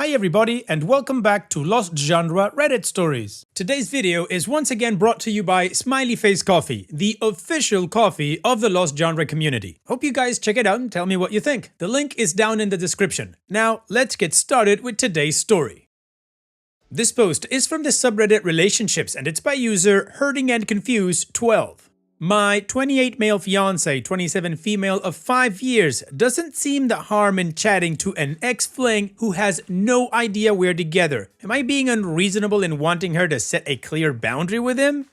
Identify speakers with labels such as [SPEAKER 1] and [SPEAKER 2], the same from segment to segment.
[SPEAKER 1] Hi everybody and welcome back to Lost Genre Reddit Stories. Today's video is once again brought to you by Smiley Face Coffee, the official coffee of the Lost Genre community. Hope you guys check it out and tell me what you think. The link is down in the description. Now let's get started with today's story. This post is from the subreddit Relationships and it's by user Hurting and Confused 12. My 28 male fiance, 27 female of 5 years, doesn't seem the harm in chatting to an ex-fling who has no idea we're together. Am I being unreasonable in wanting her to set a clear boundary with him?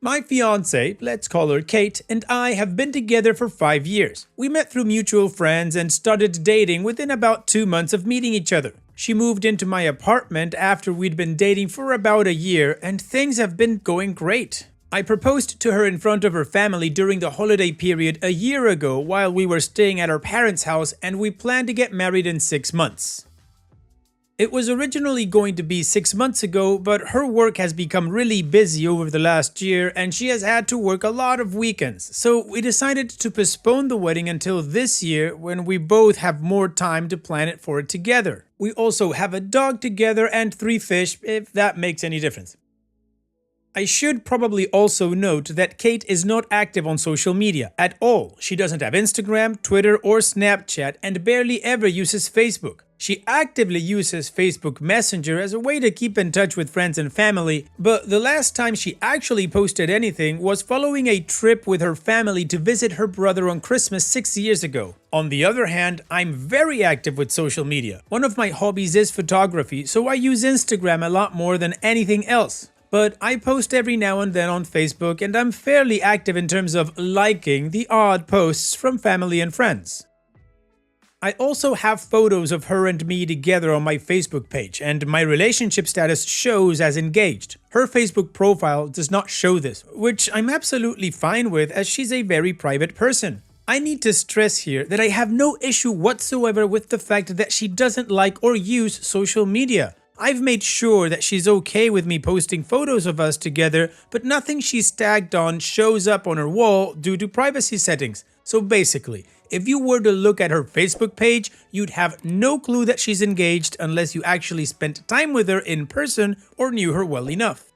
[SPEAKER 1] My fiance, let's call her Kate, and I have been together for 5 years. We met through mutual friends and started dating within about 2 months of meeting each other. She moved into my apartment after we'd been dating for about a year, and things have been going great. I proposed to her in front of her family during the holiday period a year ago while we were staying at our parents' house, and we planned to get married in 6 months. It was originally going to be 6 months ago, but her work has become really busy over the last year and she has had to work a lot of weekends. So we decided to postpone the wedding until this year when we both have more time to plan it for it together. We also have a dog together and 3 fish, if that makes any difference. I should probably also note that Kate is not active on social media at all. She doesn't have Instagram, Twitter, or Snapchat and barely ever uses Facebook. She actively uses Facebook Messenger as a way to keep in touch with friends and family, but the last time she actually posted anything was following a trip with her family to visit her brother on Christmas 6 years ago. On the other hand, I'm very active with social media. One of my hobbies is photography, so I use Instagram a lot more than anything else. But I post every now and then on Facebook and I'm fairly active in terms of liking the odd posts from family and friends. I also have photos of her and me together on my Facebook page, and my relationship status shows as engaged. Her Facebook profile does not show this, which I'm absolutely fine with as she's a very private person. I need to stress here that I have no issue whatsoever with the fact that she doesn't like or use social media. I've made sure that she's okay with me posting photos of us together, but nothing she's tagged on shows up on her wall due to privacy settings. So basically, if you were to look at her Facebook page, you'd have no clue that she's engaged unless you actually spent time with her in person or knew her well enough.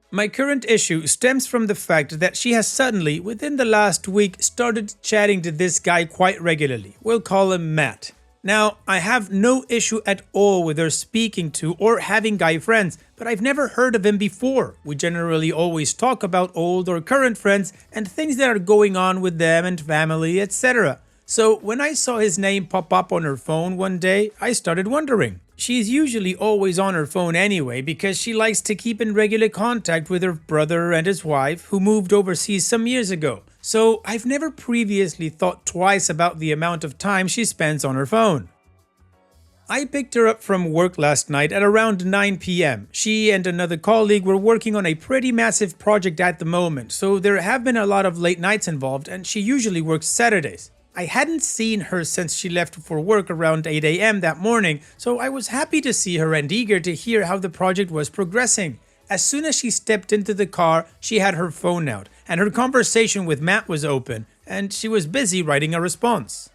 [SPEAKER 1] My current issue stems from the fact that she has suddenly, within the last week, started chatting to this guy quite regularly. We'll call him Matt. Now, I have no issue at all with her speaking to or having guy friends, but I've never heard of him before. We generally always talk about old or current friends and things that are going on with them and family, etc. So when I saw his name pop up on her phone one day, I started wondering. She's usually always on her phone anyway because she likes to keep in regular contact with her brother and his wife who moved overseas some years ago. So I've never previously thought twice about the amount of time she spends on her phone. I picked her up from work last night at around 9 p.m. She and another colleague were working on a pretty massive project at the moment, so there have been a lot of late nights involved and she usually works Saturdays. I hadn't seen her since she left for work around 8 a.m. that morning, so I was happy to see her and eager to hear how the project was progressing. As soon as she stepped into the car, she had her phone out, and her conversation with Matt was open, and she was busy writing a response.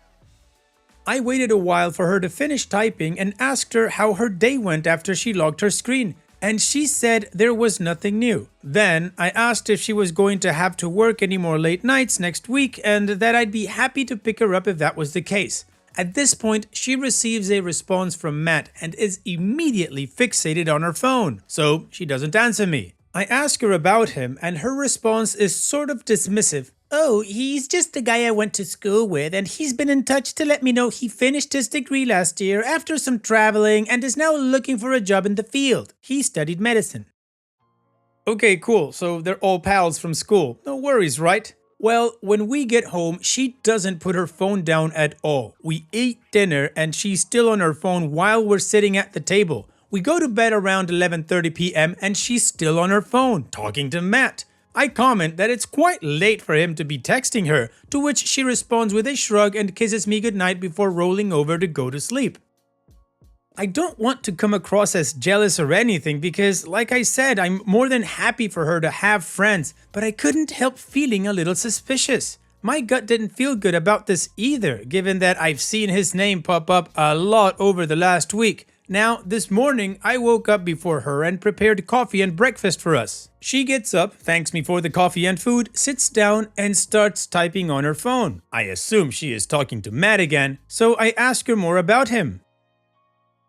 [SPEAKER 1] I waited a while for her to finish typing and asked her how her day went after she logged her screen, and she said there was nothing new. Then I asked if she was going to have to work any more late nights next week and that I'd be happy to pick her up if that was the case. At this point, she receives a response from Matt and is immediately fixated on her phone, so she doesn't answer me. I ask her about him and her response is sort of dismissive. Oh, he's just the guy I went to school with and he's been in touch to let me know he finished his degree last year after some traveling and is now looking for a job in the field. He studied medicine. Okay, cool, so they're all pals from school. No worries, right? Well, when we get home, she doesn't put her phone down at all. We eat dinner and she's still on her phone while we're sitting at the table. We go to bed around 11:30 p.m. and she's still on her phone, talking to Matt. I comment that it's quite late for him to be texting her, to which she responds with a shrug and kisses me goodnight before rolling over to go to sleep. I don't want to come across as jealous or anything because, like I said, I'm more than happy for her to have friends, but I couldn't help feeling a little suspicious. My gut didn't feel good about this either, given that I've seen his name pop up a lot over the last week. Now, this morning, I woke up before her and prepared coffee and breakfast for us. She gets up, thanks me for the coffee and food, sits down, and starts typing on her phone. I assume she is talking to Matt again, so I ask her more about him.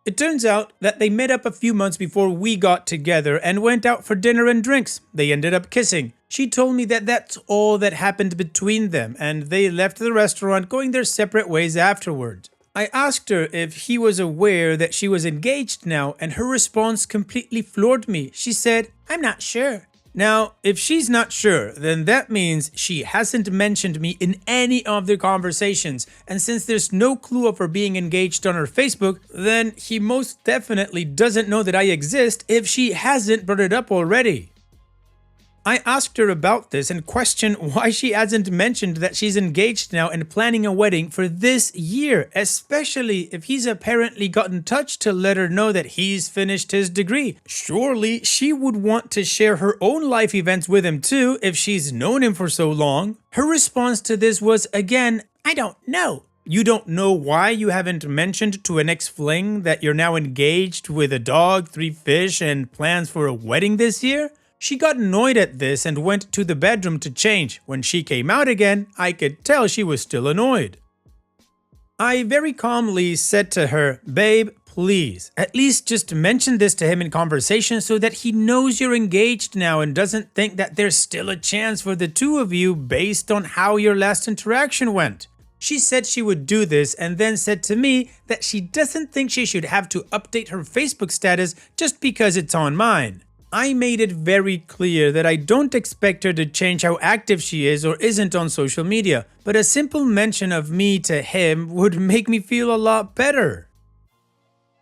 [SPEAKER 1] It turns out that they met up a few months before we got together and went out for dinner and drinks. They ended up kissing. She told me that that's all that happened between them, and they left the restaurant going their separate ways afterward. I asked her if he was aware that she was engaged now, and her response completely floored me. She said, "I'm not sure." Now, if she's not sure, then that means she hasn't mentioned me in any of their conversations, and since there's no clue of her being engaged on her Facebook, then he most definitely doesn't know that I exist if she hasn't brought it up already. I asked her about this and questioned why she hasn't mentioned that she's engaged now and planning a wedding for this year, especially if he's apparently got in touch to let her know that he's finished his degree. Surely she would want to share her own life events with him too if she's known him for so long. Her response to this was again, "I don't know." You don't know why you haven't mentioned to an ex-fling that you're now engaged with a dog, 3 fish, and plans for a wedding this year? She got annoyed at this and went to the bedroom to change. When she came out again, I could tell she was still annoyed. I very calmly said to her, "Babe, please, at least just mention this to him in conversation so that he knows you're engaged now and doesn't think that there's still a chance for the two of you based on how your last interaction went." She said she would do this and then said to me that she doesn't think she should have to update her Facebook status just because it's on mine. I made it very clear that I don't expect her to change how active she is or isn't on social media, but a simple mention of me to him would make me feel a lot better.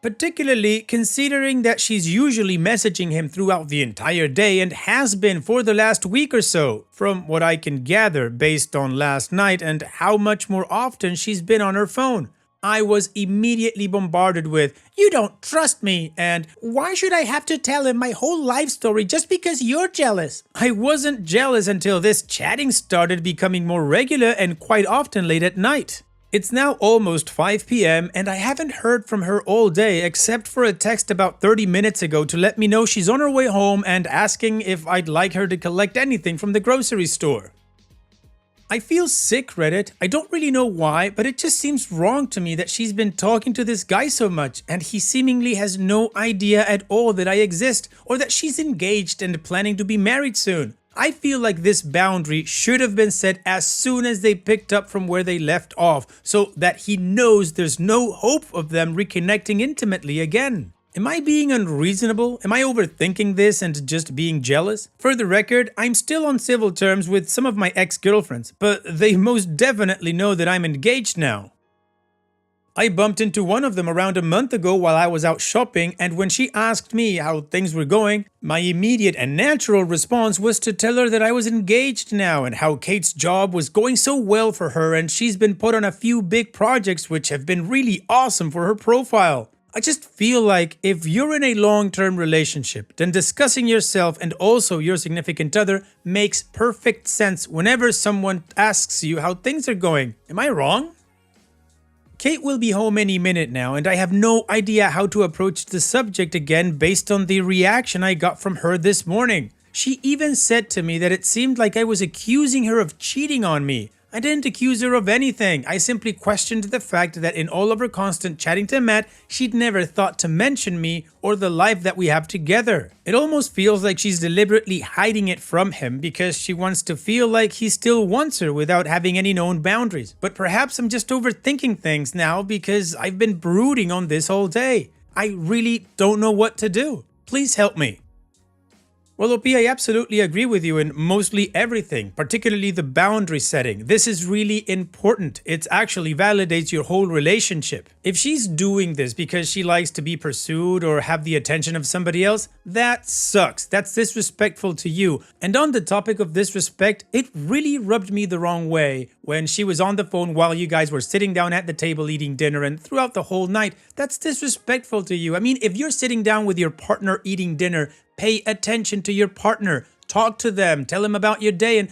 [SPEAKER 1] Particularly considering that she's usually messaging him throughout the entire day and has been for the last week or so, from what I can gather based on last night and how much more often she's been on her phone. I was immediately bombarded with, "You don't trust me," and "Why should I have to tell him my whole life story just because you're jealous?" I wasn't jealous until this chatting started becoming more regular and quite often late at night. It's now almost 5 p.m. and I haven't heard from her all day except for a text about 30 minutes ago to let me know she's on her way home and asking if I'd like her to collect anything from the grocery store. I feel sick, Reddit. I don't really know why, but it just seems wrong to me that she's been talking to this guy so much and he seemingly has no idea at all that I exist or that she's engaged and planning to be married soon. I feel like this boundary should have been set as soon as they picked up from where they left off so that he knows there's no hope of them reconnecting intimately again. Am I being unreasonable? Am I overthinking this and just being jealous? For the record, I'm still on civil terms with some of my ex-girlfriends, but they most definitely know that I'm engaged now. I bumped into one of them around a month ago while I was out shopping, and when she asked me how things were going, my immediate and natural response was to tell her that I was engaged now and how Kate's job was going so well for her and she's been put on a few big projects which have been really awesome for her profile. I just feel like if you're in a long-term relationship, then discussing yourself and also your significant other makes perfect sense whenever someone asks you how things are going. Am I wrong? Kate will be home any minute now, and I have no idea how to approach the subject again based on the reaction I got from her this morning. She even said to me that it seemed like I was accusing her of cheating on me. I didn't accuse her of anything. I simply questioned the fact that in all of her constant chatting to Matt, she'd never thought to mention me or the life that we have together. It almost feels like she's deliberately hiding it from him because she wants to feel like he still wants her without having any known boundaries. But perhaps I'm just overthinking things now because I've been brooding on this all day. I really don't know what to do. Please help me. Well, OP, I absolutely agree with you in mostly everything, particularly the boundary setting. This is really important. It actually validates your whole relationship. If she's doing this because she likes to be pursued or have the attention of somebody else, that sucks. That's disrespectful to you. And on the topic of disrespect, it really rubbed me the wrong way when she was on the phone while you guys were sitting down at the table eating dinner and throughout the whole night. That's disrespectful to you. I mean, if you're sitting down with your partner eating dinner, pay attention to your partner. talk to them, tell them about your day, and,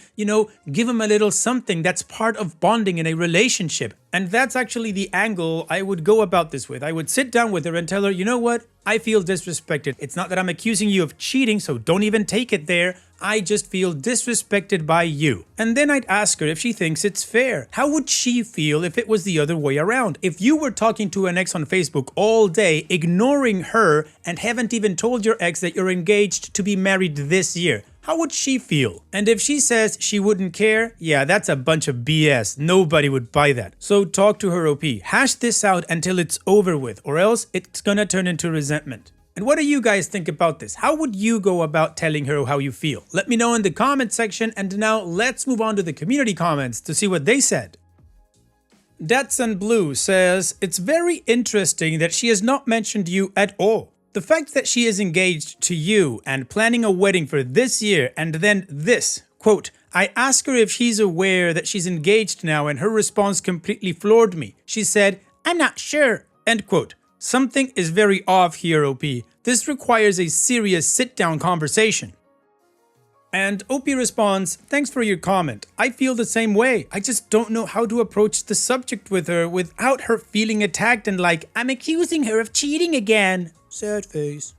[SPEAKER 1] give them a little something that's part of bonding in a relationship. And that's actually the angle I would go about this with. I would sit down with her and tell her, you know what? I feel disrespected. It's not that I'm accusing you of cheating, so don't even take it there. I just feel disrespected by you. And then I'd ask her if she thinks it's fair. How would she feel if it was the other way around? If you were talking to an ex on Facebook all day, ignoring her, and haven't even told your ex that you're engaged to be married this year, how would she feel? And if she says she wouldn't care, yeah, that's a bunch of BS. Nobody would buy that. So talk to her, OP. Hash this out until it's over with, or else it's gonna turn into resentment. And what do you guys think about this? How would you go about telling her how you feel? Let me know in the comment section, and now let's move on to the community comments to see what they said. Datsun Blue says, it's very interesting that she has not mentioned you at all. The fact that she is engaged to you and planning a wedding for this year and then this, quote, I asked her if she's aware that she's engaged now and her response completely floored me. She said, I'm not sure, end quote. Something is very off here, OP. This requires a serious sit-down conversation. And OP responds, thanks for your comment. I feel the same way. I just don't know how to approach the subject with her without her feeling attacked and like, I'm accusing her of cheating again. Sad face.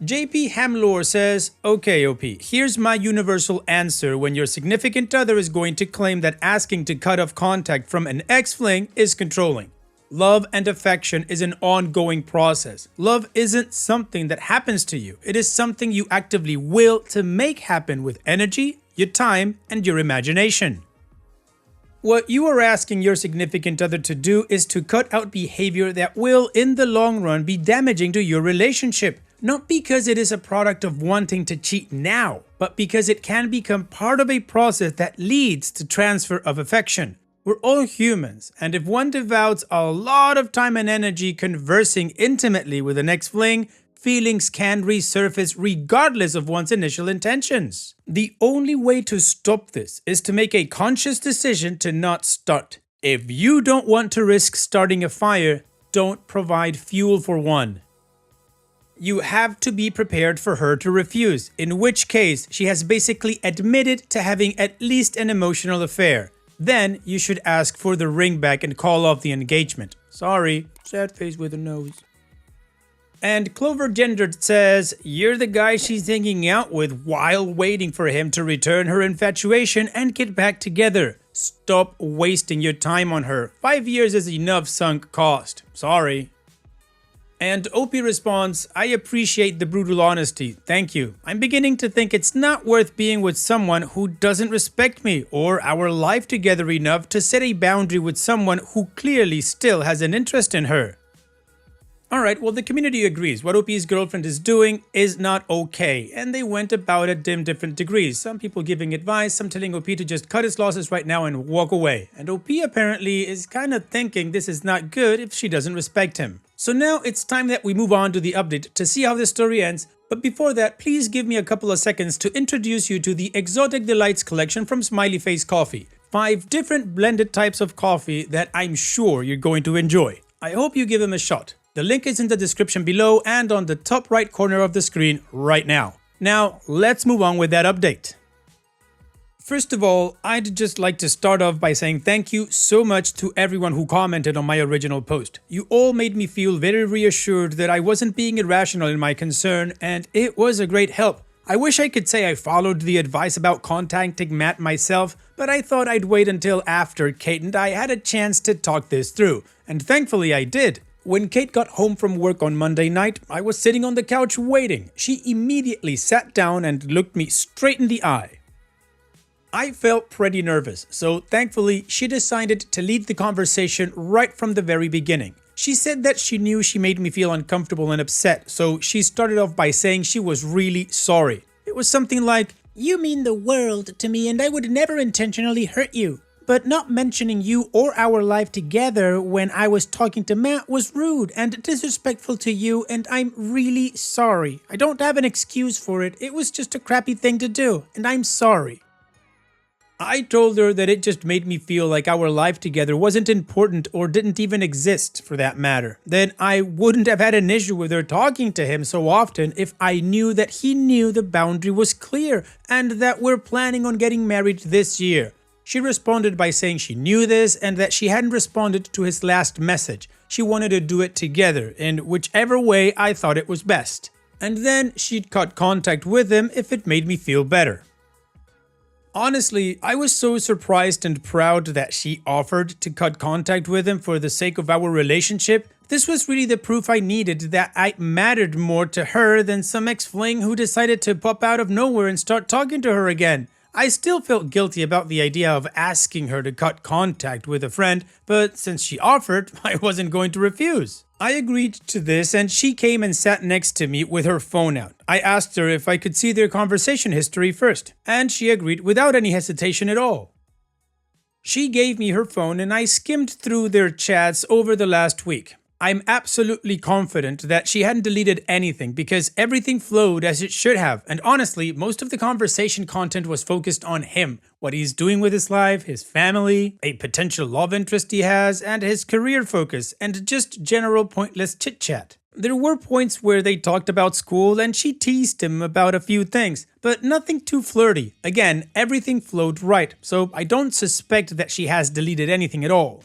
[SPEAKER 1] JP Hamlor says, okay, OP, here's my universal answer when your significant other is going to claim that asking to cut off contact from an ex-fling is controlling. Love and affection is an ongoing process. Love isn't something that happens to you. It is something you actively will to make happen with energy, your time, and your imagination. What you are asking your significant other to do is to cut out behavior that will, in the long run, be damaging to your relationship. Not because it is a product of wanting to cheat now, but because it can become part of a process that leads to transfer of affection. We're all humans, and if one devotes a lot of time and energy conversing intimately with an ex-fling, feelings can resurface regardless of one's initial intentions. The only way to stop this is to make a conscious decision to not start. If you don't want to risk starting a fire, don't provide fuel for one. You have to be prepared for her to refuse, in which case she has basically admitted to having at least an emotional affair. Then you should ask for the ring back and call off the engagement. Sorry, sad face with a nose. And Clover Gendered says, you're the guy she's hanging out with while waiting for him to return her infatuation and get back together. Stop wasting your time on her. 5 years is enough sunk cost. Sorry. And OP responds, I appreciate the brutal honesty, thank you. I'm beginning to think it's not worth being with someone who doesn't respect me or our life together enough to set a boundary with someone who clearly still has an interest in her. Alright, well the community agrees. What OP's girlfriend is doing is not okay, and they went about it in different degrees. Some people giving advice, some telling OP to just cut his losses right now and walk away. And OP apparently is kind of thinking this is not good if she doesn't respect him. So now it's time that we move on to the update to see how this story ends. But before that, please give me a couple of seconds to introduce you to the Exotic Delights collection from Smiley Face Coffee. 5 different blended types of coffee that I'm sure you're going to enjoy. I hope you give them a shot. The link is in the description below and on the top right corner of the screen right now. Now, let's move on with that update. First of all, I'd just like to start off by saying thank you so much to everyone who commented on my original post. You all made me feel very reassured that I wasn't being irrational in my concern, and it was a great help. I wish I could say I followed the advice about contacting Matt myself, but I thought I'd wait until after Kate and I had a chance to talk this through, and thankfully I did. When Kate got home from work on Monday night, I was sitting on the couch waiting. She immediately sat down and looked me straight in the eye. I felt pretty nervous, so thankfully she decided to lead the conversation right from the very beginning. She said that she knew she made me feel uncomfortable and upset, so she started off by saying she was really sorry. It was something like, "You mean the world to me and I would never intentionally hurt you. But not mentioning you or our life together when I was talking to Matt was rude and disrespectful to you, and I'm really sorry. I don't have an excuse for it. It was just a crappy thing to do, and I'm sorry." I told her that it just made me feel like our life together wasn't important or didn't even exist for that matter. That I wouldn't have had an issue with her talking to him so often if I knew that he knew the boundary was clear and that we're planning on getting married this year. She responded by saying she knew this and that she hadn't responded to his last message. She wanted to do it together in whichever way I thought it was best. And then she'd cut contact with him if it made me feel better. Honestly, I was so surprised and proud that she offered to cut contact with him for the sake of our relationship. This was really the proof I needed that I mattered more to her than some ex-fling who decided to pop out of nowhere and start talking to her again. I still felt guilty about the idea of asking her to cut contact with a friend, but since she offered, I wasn't going to refuse. I agreed to this and she came and sat next to me with her phone out. I asked her if I could see their conversation history first, and she agreed without any hesitation at all. She gave me her phone and I skimmed through their chats over the last week. I'm absolutely confident that she hadn't deleted anything because everything flowed as it should have, and honestly, most of the conversation content was focused on him, what he's doing with his life, his family, a potential love interest he has, and his career focus, and just general pointless chit-chat. There were points where they talked about school and she teased him about a few things, but nothing too flirty. Again, everything flowed right, so I don't suspect that she has deleted anything at all.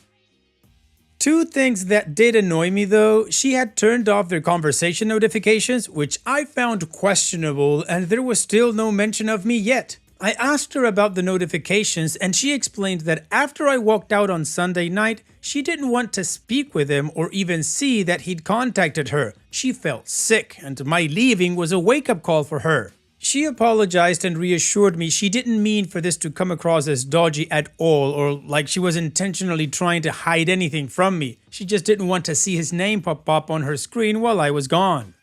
[SPEAKER 1] Two things that did annoy me though: she had turned off their conversation notifications, which I found questionable, and there was still no mention of me yet. I asked her about the notifications and she explained that after I walked out on Sunday night, she didn't want to speak with him or even see that he'd contacted her. She felt sick and my leaving was a wake-up call for her. She apologized and reassured me she didn't mean for this to come across as dodgy at all or like she was intentionally trying to hide anything from me. She just didn't want to see his name pop up on her screen while I was gone.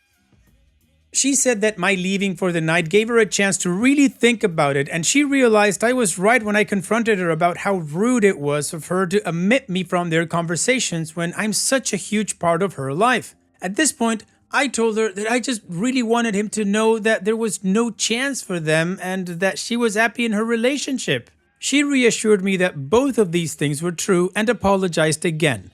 [SPEAKER 1] She said that my leaving for the night gave her a chance to really think about it, and she realized I was right when I confronted her about how rude it was of her to omit me from their conversations when I'm such a huge part of her life. At this point, I told her that I just really wanted him to know that there was no chance for them and that she was happy in her relationship. She reassured me that both of these things were true and apologized again.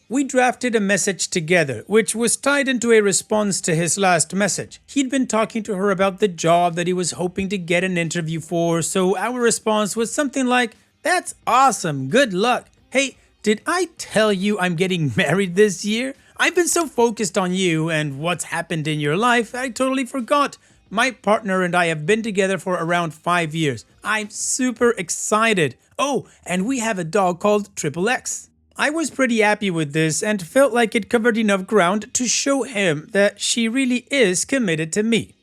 [SPEAKER 1] We drafted a message together, which was tied into a response to his last message. He'd been talking to her about the job that he was hoping to get an interview for, so our response was something like, "That's awesome, good luck. Hey, did I tell you I'm getting married this year? I've been so focused on you and what's happened in your life, I totally forgot. My partner and I have been together for around 5 years. I'm super excited. Oh, and we have a dog called Triple X." I was pretty happy with this and felt like it covered enough ground to show him that she really is committed to me.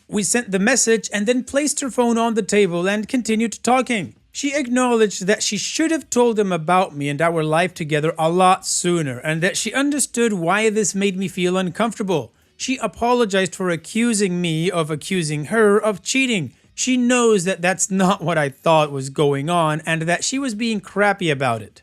[SPEAKER 1] We sent the message and then placed her phone on the table and continued talking. She acknowledged that she should have told him about me and our life together a lot sooner, and that she understood why this made me feel uncomfortable. She apologized for accusing me of accusing her of cheating. She knows that that's not what I thought was going on and that she was being crappy about it.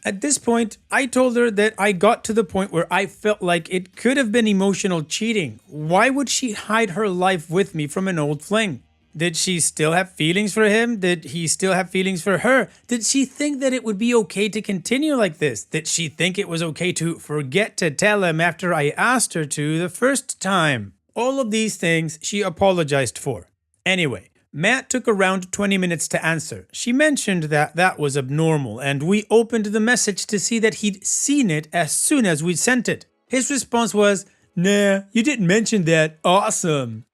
[SPEAKER 1] At this point, I told her that I got to the point where I felt like it could have been emotional cheating. Why would she hide her life with me from an old fling? Did she still have feelings for him? Did he still have feelings for her? Did she think that it would be okay to continue like this? Did she think it was okay to forget to tell him after I asked her to the first time? All of these things she apologized for. Anyway, Matt took around 20 minutes to answer. She mentioned that that was abnormal, and we opened the message to see that he'd seen it as soon as we sent it. His response was, "Nah, you didn't mention that. Awesome."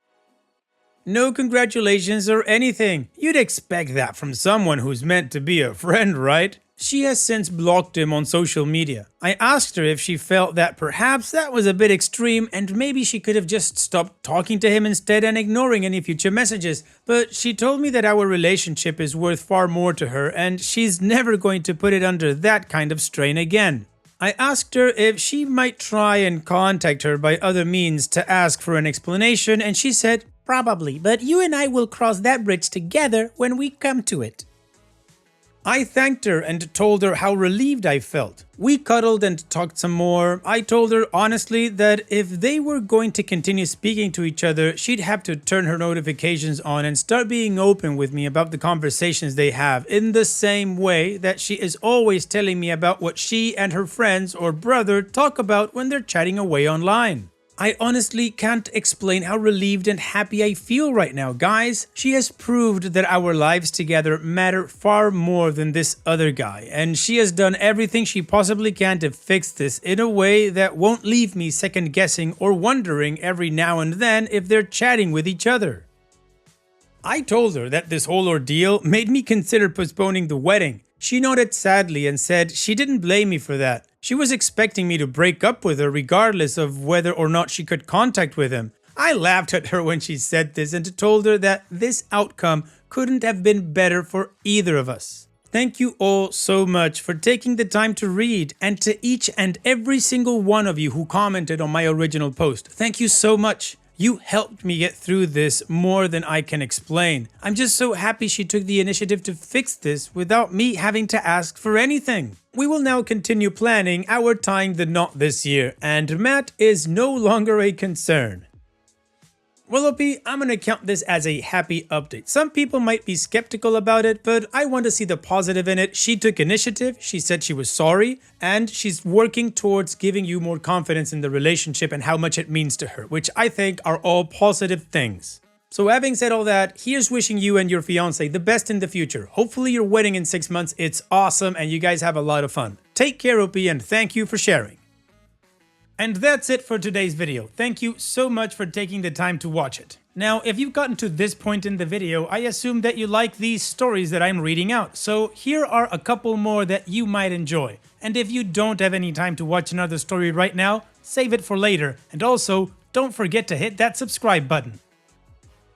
[SPEAKER 1] No congratulations or anything. You'd expect that from someone who's meant to be a friend, right? She has since blocked him on social media. I asked her if she felt that perhaps that was a bit extreme and maybe she could have just stopped talking to him instead and ignoring any future messages, but she told me that our relationship is worth far more to her and she's never going to put it under that kind of strain again. I asked her if she might try and contact her by other means to ask for an explanation, and she said, "Probably, but you and I will cross that bridge together when we come to it." I thanked her and told her how relieved I felt. We cuddled and talked some more. I told her honestly that if they were going to continue speaking to each other, she'd have to turn her notifications on and start being open with me about the conversations they have, in the same way that she is always telling me about what she and her friends or brother talk about when they're chatting away online. I honestly can't explain how relieved and happy I feel right now, guys. She has proved that our lives together matter far more than this other guy, and she has done everything she possibly can to fix this in a way that won't leave me second guessing or wondering every now and then if they're chatting with each other. I told her that this whole ordeal made me consider postponing the wedding. She nodded sadly and said she didn't blame me for that. She was expecting me to break up with her regardless of whether or not she could contact with him. I laughed at her when she said this and told her that this outcome couldn't have been better for either of us. Thank you all so much for taking the time to read, and to each and every single one of you who commented on my original post. Thank you so much. You helped me get through this more than I can explain. I'm just so happy she took the initiative to fix this without me having to ask for anything. We will now continue planning our tying the knot this year, and Matt is no longer a concern. Well, OP, I'm gonna count this as a happy update. Some people might be skeptical about it, but I want to see the positive in it. She took initiative, she said she was sorry, and she's working towards giving you more confidence in the relationship and how much it means to her, which I think are all positive things. So having said all that, here's wishing you and your fiance the best in the future. Hopefully your wedding in 6 months, it's awesome and you guys have a lot of fun. Take care, OP, and thank you for sharing. And that's it for today's video. Thank you so much for taking the time to watch it. Now, if you've gotten to this point in the video, I assume that you like these stories that I'm reading out. So here are a couple more that you might enjoy. And if you don't have any time to watch another story right now, save it for later. And also, don't forget to hit that subscribe button.